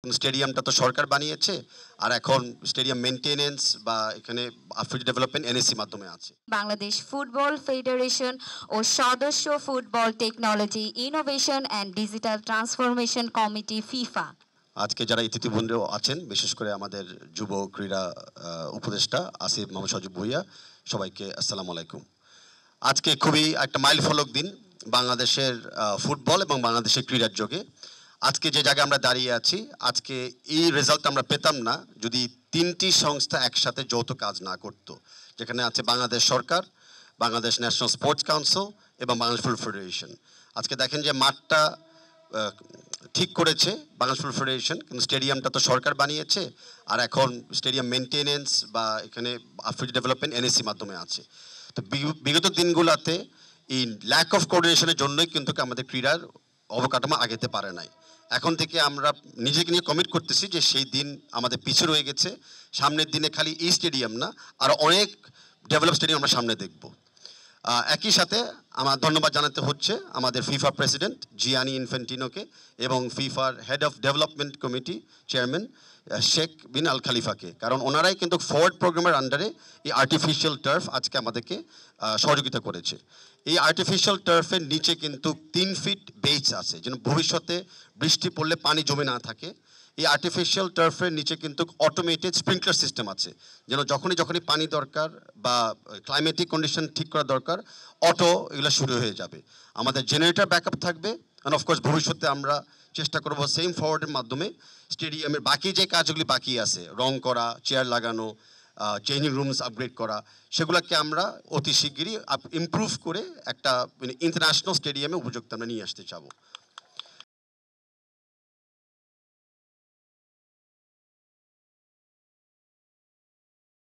স্টেডিয়ামটা তো সরকার বানিয়েছে, আর এখন স্টেডিয়াম মেইনটেনেন্স বা এখানে আফ্রিদি ডেভেলপমেন্ট এনএসসি মাধ্যমে আছে। বাংলাদেশ ফুটবল ফেডারেশন ও সদস্য football technology innovation and digital transformation committee FIFA. আজকে যারা ইতিথিবৃন্দ আছেন, বিশেষ করে আমাদের যুব ক্রীড়া উপদেষ্টা আসিফ মোহাম্মদ সজীব ভুইয়া, সবাইকে আসসালামু আলাইকুম। আজকে খুবই একটা মাইল ফলক দিন বাংলাদেশের ফুটবল এবং বাংলাদেশের ক্রীড়ার যোগে। আজকে যে জায়গায় আমরা দাঁড়িয়ে আছি, আজকে এই রেজাল্ট আমরা পেতাম না যদি তিনটি সংস্থা একসাথে যৌথ কাজ না করতো, যেখানে আছে বাংলাদেশ সরকার, বাংলাদেশ ন্যাশনাল স্পোর্টস কাউন্সিল এবং বাংলাদেশ ফুটবল ফেডারেশন। আজকে দেখেন যে মাঠটা ঠিক করেছে বাংলাদেশ ফুটবল ফেডারেশন, কিন্তু স্টেডিয়ামটা তো সরকার বানিয়েছে, আর এখন স্টেডিয়াম মেইনটেনেন্স বা এখানে আফ্রিদি ডেভেলপমেন্ট এনএসসি মাধ্যমে আছে। তো বিগত দিনগুলোতে এই ল্যাক অফ কোঅর্ডিনেশনের জন্যই কিন্তু আমাদের ক্রীড়ার অবকাঠামো আগেতে পারে নাই। এখন থেকে আমরা নিজেকে নিয়ে কমিট করতেছি যে সেই দিন আমাদের পিছু রয়ে গেছে। সামনের দিনে খালি এই স্টেডিয়াম না, আর অনেক ডেভেলপ স্টেডিয়াম আমরা সামনে দেখব। একই সাথে আমার ধন্যবাদ জানাতে হচ্ছে আমাদের ফিফা প্রেসিডেন্ট জিয়ানি ইনফ্যান্টিনোকে এবং ফিফার head of development committee chairman Sheikh bin Al খালিফাকে, কারণ ওনারাই কিন্তু ফরওয়ার্ড প্রোগ্রামের আন্ডারে এই আর্টিফিশিয়াল টার্ফ আজকে আমাদেরকে সহযোগিতা করেছে। এই আর্টিফিশিয়াল টার্ফের নিচে কিন্তু 3 ফিট বেস আছে, যেন ভবিষ্যতে বৃষ্টি পড়লে পানি জমে না থাকে। এই আর্টিফিশিয়াল টার্ফের নিচে কিন্তু অটোমেটেড স্প্রিংকলার সিস্টেম আছে, যেন যখনই পানি দরকার বা ক্লাইমেটিক কন্ডিশন ঠিক করা দরকার, অটো এগুলো শুরু হয়ে যাবে। আমাদের জেনারেটর ব্যাকআপ থাকবে, অ্যান্ড অফকোর্স ভবিষ্যতে আমরা চেষ্টা করব সেম ফরওয়ার্ডের মাধ্যমে স্টেডিয়ামের বাকি যে কাজগুলি বাকি আছে, রং করা, চেয়ার লাগানো, চেঞ্জিং রুমস আপগ্রেড করা, সেগুলোকে আমরা অতি শিগগিরই ইমপ্রুভ করে একটা ইন্টারন্যাশনাল স্টেডিয়ামে উপযুক্ত আমরা নিয়ে আসতে চাবো।